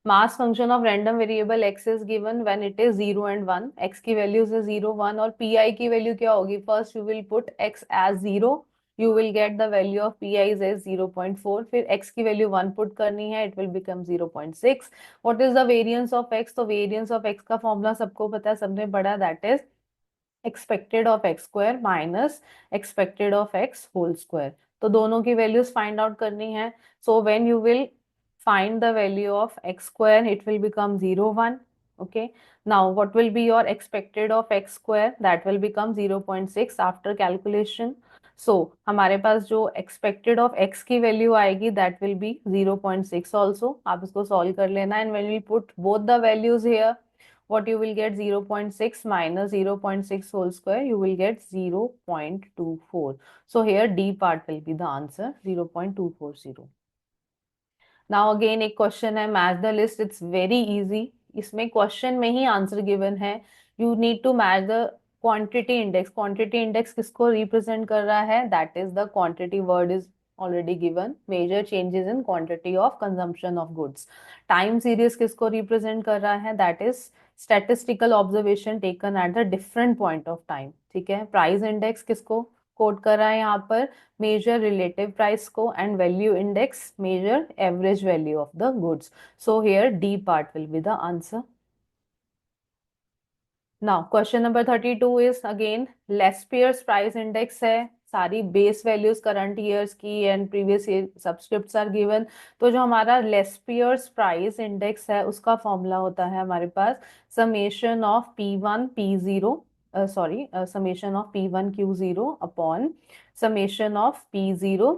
Mass function of random variable x is given when it is 0 and 1. x की values है 0 1, और pi की value क्या होगी, first you will put x as 0, you will get the value of pi is 0.4, फिर x की value 1 put करनी है, it will become 0.6. What is the variance of x, तो वेरिएंस ऑफ x का formula सबको पता है, सबने पढ़ा, that is expected of x square minus expected of x whole square. तो दोनों की वैल्यूज फाइंड आउट करनी है. So when you will find the value of x square, it will become 0 1. Okay, now what will be your expected of x square, that will become 0.6 after calculation. So हमारे पास जो expected of x की value आएगी that will be 0.6 also. आप इसको solve कर लेना, and when we put both the values here, what you will get, 0.6 minus 0.6 whole square, you will get 0.24. So here D part will be the answer, 0.240. Now again एक question है, match the list. It's very easy, इसमें question में ही answer given है. You need to match the quantity index. Quantity index किसको represent कर रहा है, that is the quantity, word is already given. Major changes in quantity of consumption of goods. Time series किसको represent कर रहा है, that is statistical observation taken at the different point of time. ठीक है, price index किसको coat कर रहा है यहाँ पर, मेजर रिलेटिव प्राइस को, and value index measure average value of the goods. So here D part will be the answer. Now question number 32 is again Laspeyres price index है, सारी base values current years की and previous year subscripts are given. तो जो हमारा Laspeyres price index है उसका formula होता है हमारे पास summation of P1 P0, sorry summation of P1 Q0 upon summation of P0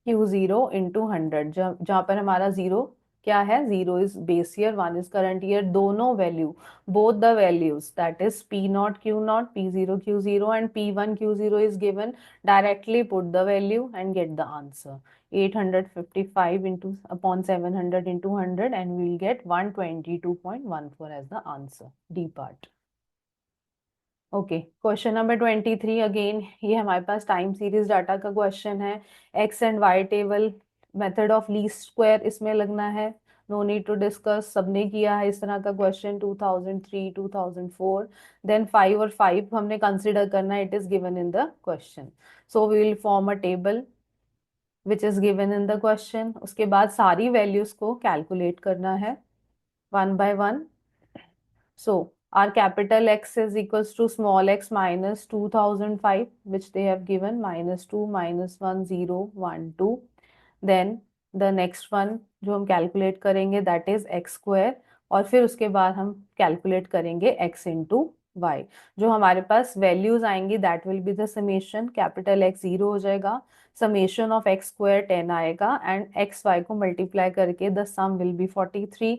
Q0 into 100, जहाँ पर हमारा जीरो क्या है, zero is base year, 1 is current year, दोनों value, both the values, that is P0 Q0 P0 Q0 and P1 Q0 is given. Directly put the value and get the answer. 855 into upon 700 into 100 and we will get 122.14 as the answer, D part. Okay, question number 23 again, ये हमारे पास time series data का question है. X and y table, method of least square इसमें लगना है, no need to discuss, सबने किया है इस तरह का क्वेश्चन 2003 2004. देन 5 और 5 हमने कंसिडर करना है, it is given in the question. So we will form a table which is given in the question. उसके बाद सारी वैल्यूज को कैलकुलेट करना है one by one. So our capital X is equals to small x minus 2005, which they have given, -2 -1 0 1 2. Then the next one जो हम calculate करेंगे that is x square, और फिर उसके बाद हम कैलकुलेट करेंगे x into y। जो हमारे पास वैल्यूज आएंगी that will be the summation, capital X 0 हो जाएगा, समेशन ऑफ x स्क्वायर 10 आएगा एंड एक्स वाई को मल्टीप्लाई करके the sum will be 43।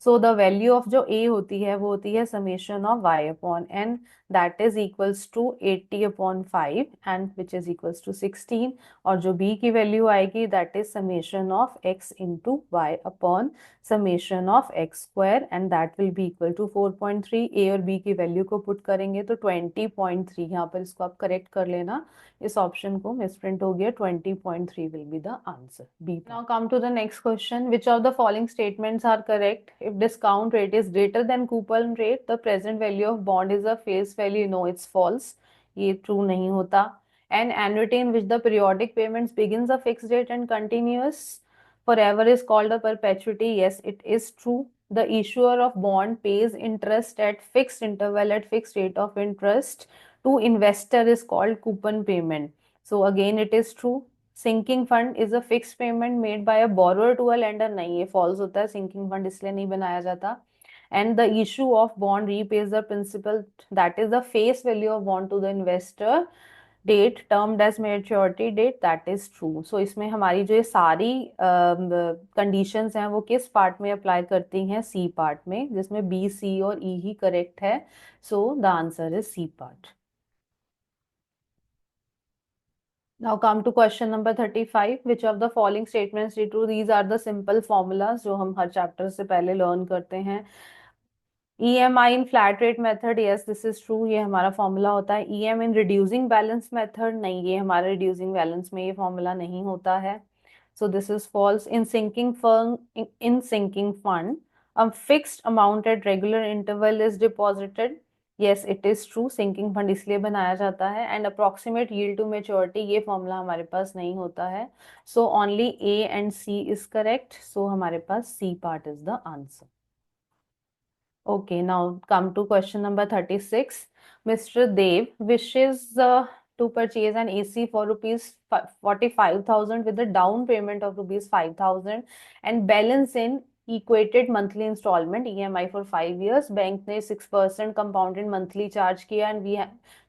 So the value of जो a होती है वो होती है summation of y upon n, that is equals to 80 upon 5 and which is equals to 16। और जो b की वैल्यू आएगी that is summation of x into y upon summation of x square and that will be equal to 4.3। ए और B की value को put करेंगे तो 20.3, यहाँ पर इसको आप करेक्ट कर लेना, इस ऑप्शन को मिसप्रिंट हो गया, 20.3 will be the answer B. Now come to the next question, which of the following statements are correct? If discount rate is greater than coupon rate the present value of bond is a face value, no it's false, ये true नहीं होता। An annuity in which the periodic payments begins a fixed date and continuous forever is called a perpetuity, yes it is true. The issuer of bond pays interest at fixed interval at fixed rate of interest to investor is called coupon payment, so again it is true. Sinking fund is a fixed payment made by a borrower to a lender, नहीं ये false होता है, sinking fund इसलिए नहीं बनाया जाता। And the issue of bond repays the principal, that is the face value of bond to the investor, date termed as maturity date, that is true. So इसमें हमारी जो ये सारी कंडीशंस हैं वो किस पार्ट में अप्लाई करती हैं? सी पार्ट में, जिसमें बी सी और ई ही करेक्ट है, so the answer is C part. Now come to question number 35. Which of the following statements are true? These are the simple formulas जो हम हर चैप्टर से पहले लर्न करते हैं। EMI in flat rate method, yes this is true, ये हमारा formula होता है। EM in reducing balance method, नहीं ये हमारा reducing balance में ये फॉर्मूला नहीं होता है, so this is false। In sinking fund, in sinking fund a fixed amount at regular interval is deposited, yes it is true, sinking fund इसलिए बनाया जाता है। And approximate yield to maturity, ये फॉर्मूला हमारे पास नहीं होता है, so only A and C is correct, so हमारे पास C part is the answer। Okay, now come to question number 36. Mr. Dev wishes to purchase an AC for rupees 45,000 with a down payment of rupees 5,000 and balance in equated monthly installment EMI for 5 years. Bank ने 6% compounded monthly charge किया and we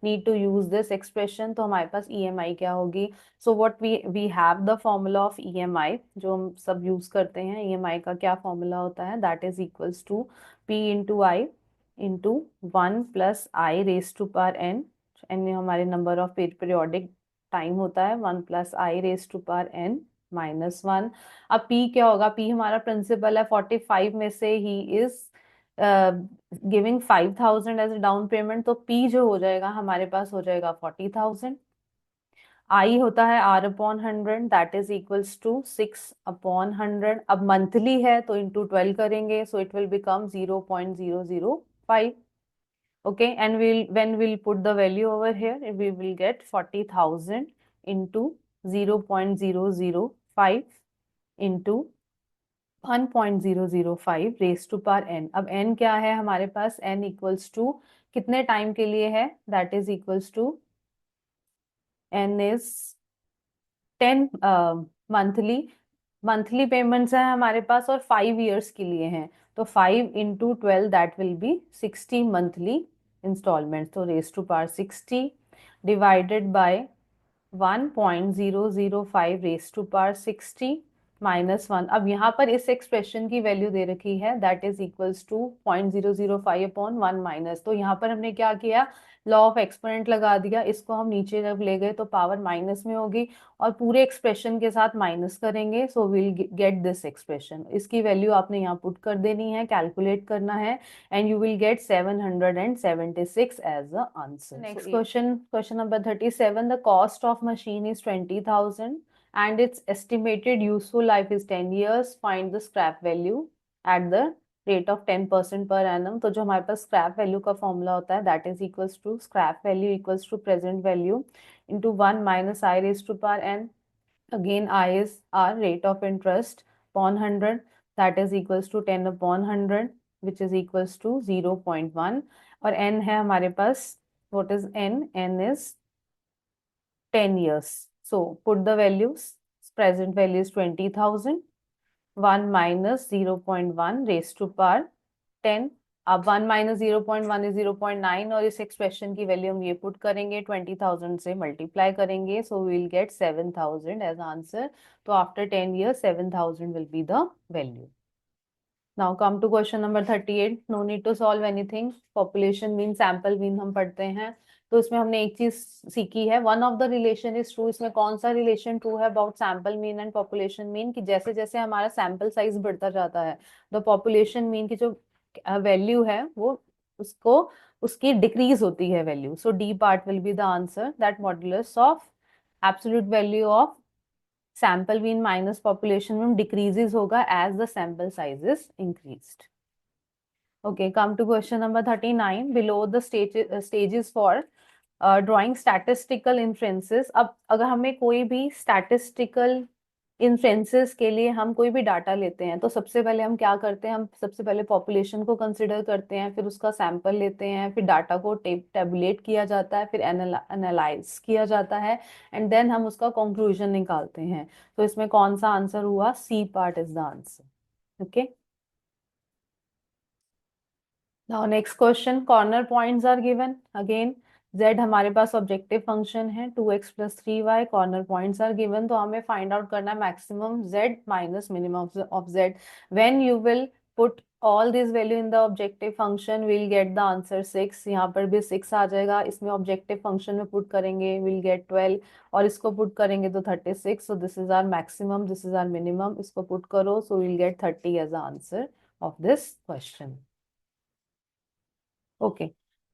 need to use this expression. तो हमारे पास EMI क्या होगी? So what we have the formula of EMI जो हम सब use करते हैं, EMI का क्या formula होता है? That is equals to P into I into 1 plus I raised to power n, n हमारे नंबर ऑफ पीरियोडिक टाइम होता है, 1 plus I raised to power n minus 1। अब P क्या होगा? P हमारा प्रिंसिपल है, 45 में से he is giving 5,000 as down payment, तो P जो हो जाएगा हमारे पास हो जाएगा 40,000। आई होता है R upon 100, that is equals to 6 upon 100। अब मंथली है तो इंटू 12 करेंगे, so it will become 0.005। Okay, and when we'll put the value over here we will get 40,000 into 0.005 into 1.005 raise to power n। अब n क्या है हमारे पास? n equals to कितने टाइम के लिए है? That is equals to n is 10 monthly, monthly payments है हमारे पास और 5 इयर्स के लिए हैं, तो 5 into 12 that will be 60 monthly installment, तो raise to power 60 divided by 1.005 raise to power 60 -1। अब यहाँ पर इस एक्सप्रेशन की वैल्यू दे रखी है that is equals to 0.005 upon 1 minus, तो यहाँ पर हमने क्या किया? लॉ ऑफ एक्सपोनेंट लगा दिया, इसको हम नीचे जब ले गए तो पावर माइनस में होगी और पूरे एक्सप्रेशन के साथ माइनस करेंगे, सो विल गेट दिस एक्सप्रेशन। इसकी वैल्यू आपने यहाँ पुट कर देनी है, कैलकुलेट करना है and you will get 776 as the answer. Next question, question number 37. The cost of machine is 20,000 and its estimated useful life is 10 years. Find the scrap value at the rate of 10% per annum. तो जो हमारे पास scrap value का formula होता है that is equals to scrap value equals to present value into 1 minus I raised to power n. Again I is our rate of interest upon 100, that is equals to 10 upon 100 which is equals to 0.1 और n है हमारे पास, what is n? n is 10 years, so put the values, present value is 20,000, 1 minus 0.1 raised to power 10 अब 1 minus 0.1 is 0.9 और इस expression की value हम ये put करेंगे 20,000 से मल्टीप्लाई करेंगे, so we will get 7,000 as answer. तो after 10 years 7,000 will be the value. Now come to question number 38. No need to solve anything. Population mean sample mean हम पढ़ते हैं. तो इसमें हमने एक चीज सीखी है, one of the relation is true. इसमें कौन सा रिलेशन ट्रू है about sample mean and population mean, कि जैसे जैसे हमारा सैंपल साइज बढ़ता जाता है द पॉपुलेशन मीन की जो वैल्यू है वो उसको उसकी डिक्रीज होती है value. So D part will be the answer, that modulus of absolute value of sample mean minus population mean decreases होगा as the sample size is increased. Okay, come to question number 39. Below the stages for drawing statistical inferences. अब अगर हमें कोई भी statistical inferences के लिए हम कोई भी डाटा लेते हैं तो सबसे पहले हम क्या करते हैं, हम सबसे पहले पॉपुलेशन को कंसिडर करते हैं, फिर उसका सैंपल लेते हैं, फिर डाटा को टेबुलेट किया जाता है, फिर एनालाइज किया जाता है एंड देन हम उसका कंक्लूजन निकालते हैं. तो इसमें कौन सा आंसर हुआ? C part is the answer. Okay. Now next question, corner points are given. Again z हमारे पास ऑब्जेक्टिव फंक्शन है 2x plus 3y. Corner points are given, तो हमें फाइंड आउट करना है maximum z minus minimum of z. When you will put all this value in the objective function will get the answer 6. यहाँ पर भी 6 आ जाएगा. इसमें ऑब्जेक्टिव फंक्शन में पुट करेंगे विल गेट 12 और इसको पुट करेंगे तो 36. So this is our maximum, this is our minimum. इसको पुट करो सो will get 30 as answer of this question. Okay.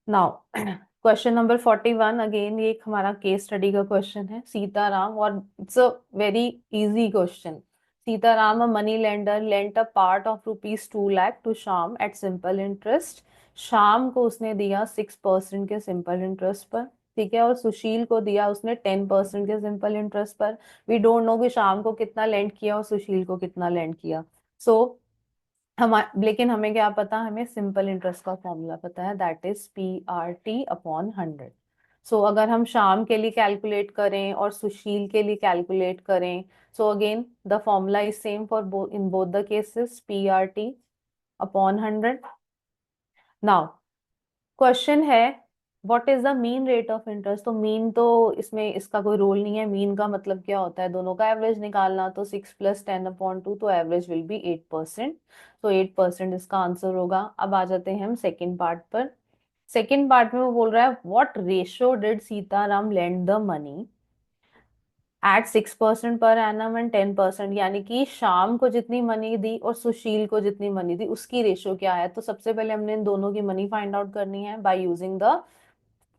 Now question number 41. Again ये एक हमारा केस स्टडी का क्वेश्चन है. सीताराम, और it's a very easy question. Sitaram, a money lender, lent a part of ₹2 lakh to Shyam at simple interest. Shyam को उसने दिया 6% के सिंपल इंटरेस्ट पर, ठीक है, और सुशील को दिया उसने 10% के सिंपल इंटरेस्ट पर. वी डोंट नो कि श्याम को कितना लेंड किया और सुशील को कितना लेंड किया. सो हम, लेकिन हमें क्या पता, हमें सिंपल इंटरेस्ट का फॉर्मूला पता है, दैट इज PRT/100. सो अगर हम शाम के लिए कैलकुलेट करें और सुशील के लिए कैलकुलेट करें, so again the formula is same for in both the cases, PRT/100. Now question है what is the mean rate of interest. तो मीन तो इसमें इसका कोई रोल नहीं है. मीन का मतलब क्या होता है, दोनों का एवरेज निकालना. तो 6 + 10/2, तो एवरेज विल बी 8%. तो 8% इसका आंसर होगा. अब आ जाते हैं हम सेकेंड पार्ट पर. सेकेंड पार्ट में वो बोल रहा है what ratio did Sitaram lend the money at 6% per annum and 10%. यानी कि शाम को जितनी मनी दी और सुशील को जितनी मनी दी उसकी रेशियो क्या है. तो सबसे पहले हमने इन दोनों की मनी फाइंड आउट करनी है by using the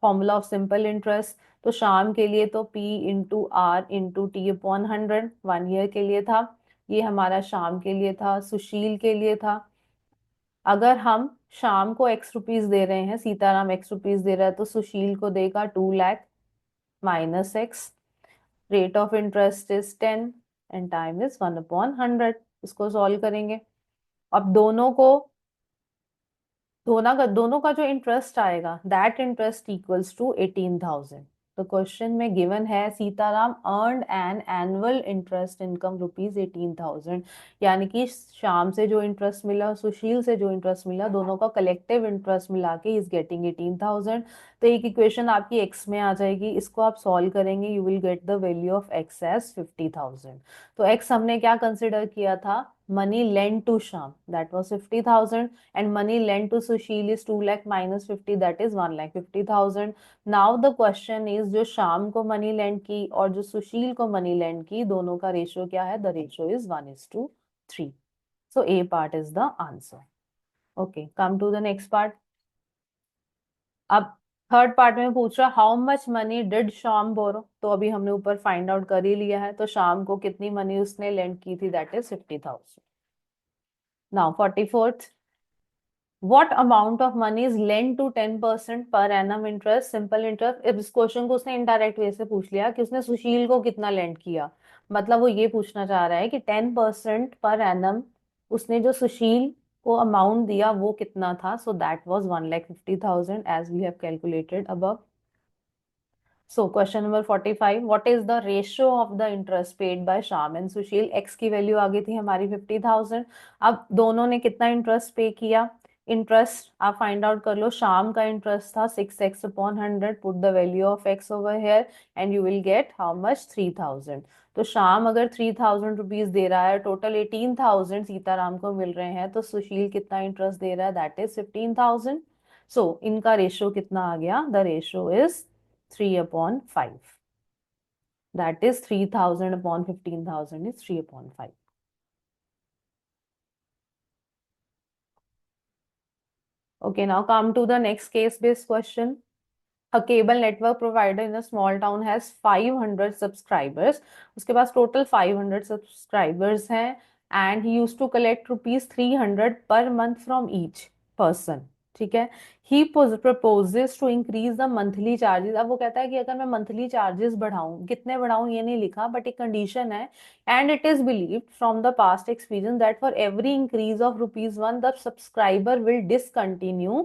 formula of simple interest. तो शाम के लिए तो P/R/T/100 1 ईयर के लिए था. ये हमारा शाम के लिए था. सुशील के लिए था, अगर हम शाम को x रुपीज दे रहे हैं, सीताराम x रुपीज दे रहा है, तो सुशील को देगा 2 lakh minus x. Rate of interest is 10 and time is 1/100. इसको सॉल्व करेंगे. अब दोनों का जो इंटरेस्ट आएगा दैट इंटरेस्ट इक्वल्स टू 18,000. तो क्वेश्चन में गिवन है Sitaram earned an annual interest income ₹18,000. यानी कि शाम से जो इंटरेस्ट मिला, सुशील से जो इंटरेस्ट मिला, दोनों का कलेक्टिव इंटरेस्ट मिला के इज गेटिंग 18,000. तो एक इक्वेशन आपकी एक्स में आ जाएगी. इसको आप सॉल्व करेंगे, you will get the value of x as 50,000. तो एक्स हमने क्या कंसिडर किया था, money lend to Shyam, that was 50,000, and money lent to Sushil is 2 lakh minus 50, that is 1,50,000. Now the question is जो शाम को मनी लेंड की और जो सुशील को मनी लेंड की, दोनों का रेशियो क्या है, the ratio is 1:3. So A part is the answer. Okay, come to the next part. अब थर्ड पार्ट में पूछ रहा हाउ मच मनी डिड शाम बोरो. तो अभी हमने ऊपर फाइंड आउट कर ही लिया है. तो शाम को कितनी मनी उसने लेंड की थी, that is 50,000. Now 44th. What amount of money is lent to 10% per annum interest, simple interest. इस क्वेश्चन को उसने इनडायरेक्ट वे से पूछ लिया कि उसने सुशील को कितना लेंड किया. मतलब वो ये पूछना चाह रहा है कि 10% पर एनम उसने जो सुशील को अमाउंट दिया वो कितना था. So that was 1,50,000 as we have calculated above. So question number 45. What is the ratio of the interest paid by Shyam and Sushil. X की वैल्यू आ गई थी हमारी 50,000. अब दोनों ने कितना इंटरेस्ट पे किया, इंटरेस्ट आप फाइंड आउट कर लो, शाम का इंटरेस्ट था 6x/100, put the value of x over here and you will gate how much, 3000। तो शाम अगर 3000 रुपीज दे रहा है, टोटल 18,000 सीताराम को मिल रहे हैं, तो सुशील कितना इंटरेस्ट दे रहा है, दैट इज 15,000। सो इनका रेशो कितना आ गया, the ratio is 3/5, that is 3,000/15,000 is 3/5। Okay, now come to the next case-based question. A cable network provider in a small town has 500 subscribers. उसके पास total 500 subscribers हैं and he used to collect rupees 300 per month from each person. ठीक है, he proposes to increase the monthly charges. अब वो कहता है कि अगर मैं monthly charges बढ़ाऊं, कितने बढ़ाऊं ये नहीं लिखा, but एक condition है, and it is believed from the past experience that for every increase of rupees 1 the subscriber will discontinue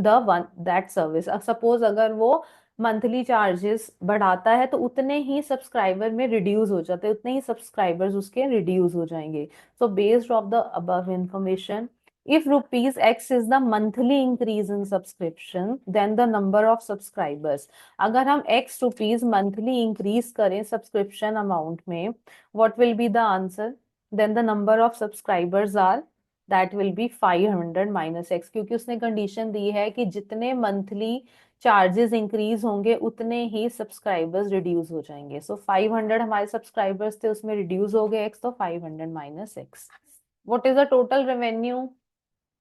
the one that service. Suppose अगर वो मंथली चार्जेस बढ़ाता है तो उतने ही सब्सक्राइबर में रिड्यूस हो जाते हैं, उतने ही सब्सक्राइबर्स उसके रिड्यूस हो जाएंगे। So based of the above information, if rupees x is the monthly increase in subscription, then the number of subscribers, अगर हम x rupees monthly increase करें subscription amount में, what will be the answer? Then the number of subscribers are, that will be 500 minus x, क्योंकि उसने condition दी है कि जितने monthly charges increase होंगे उतने ही सब्सक्राइबर्स रिड्यूस हो जाएंगे। सो 500 हमारे सब्सक्राइबर्स थे, उसमें रिड्यूस हो गए x, तो 500 माइनस x। What is the total revenue?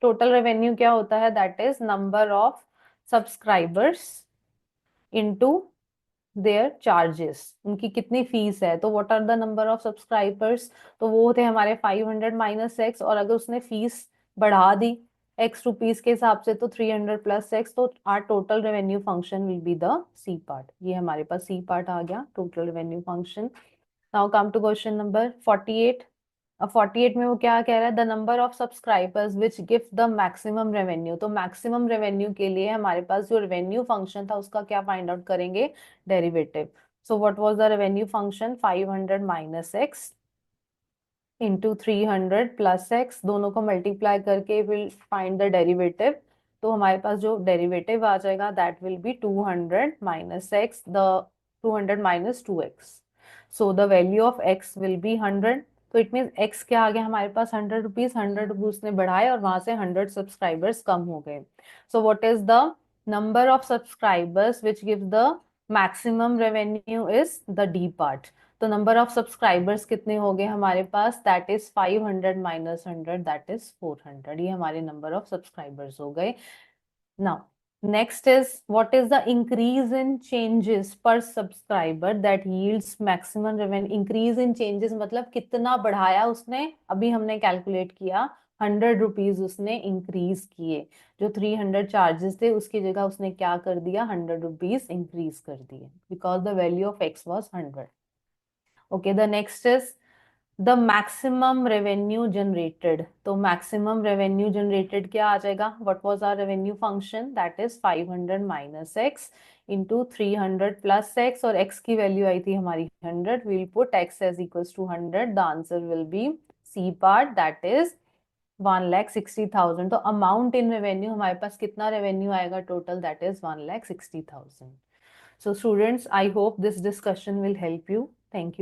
Total revenue क्या होता है, that is number of subscribers into their charges, उनकी कितनी फीस है। तो what are the number of subscribers, तो वो थे हमारे 500 माइनस एक्स, और अगर उसने फीस बढ़ा दी एक्स रुपीज के हिसाब से तो 300 प्लस एक्स, तो our total revenue function will be the C part. ये हमारे पास सी पार्ट आ गया, total revenue function. Now come to question number 48। अब 48 में वो क्या कह रहा है, the number of subscribers which give the maximum revenue. तो मैक्सिमम रेवेन्यू के लिए हमारे पास जो रेवेन्यू फंक्शन था उसका क्या फाइंड आउट करेंगे, derivative. So what was the revenue function, 500 minus x into 300 plus x, दोनों को मल्टीप्लाई करके विल फाइंड द डेरिवेटिव। तो हमारे पास जो डेरिवेटिव आ जाएगा that will B 200 minus x, the 200 minus 2x, so the value of x will be 100। तो it mean x क्या आ गया हमारे पास, 100 रुपीज, 100 रुपीज उसने बढ़ाए और वहां से 100 सब्सक्राइबर्स कम हो गए। So what is the number of subscribers which give the maximum revenue is the D part. तो नंबर ऑफ सब्सक्राइबर्स कितने हो गए हमारे पास, that is 500 minus 100, that is 400। ये हमारे नंबर ऑफ सब्सक्राइबर्स हो गए। Now next is what is the increase in changes per subscriber that yields maximum revenue. Increase in changes मतलब कितना बढ़ाया उसने, अभी हमने कैलकुलेट किया 100 रुपीज उसने इंक्रीज किए, जो 300 चार्जेस थे उसकी जगह उसने क्या कर दिया, 100 रुपीज इंक्रीज कर दिए, because the value of x was 100। Okay, the next is the maximum revenue generated. तो मैक्सिमम रेवेन्यू जनरेटेड क्या आ जाएगा, what was our revenue function, that is 500 minus x into 300 plus x, और x की value आई थी हमारी 100, will put x as equals to 100, the answer will be C part, that is 1,60,000। तो amount in revenue हमारे पास कितना revenue आएगा total, that is 1,60,000। So students, I hope this discussion will help you. Thank you.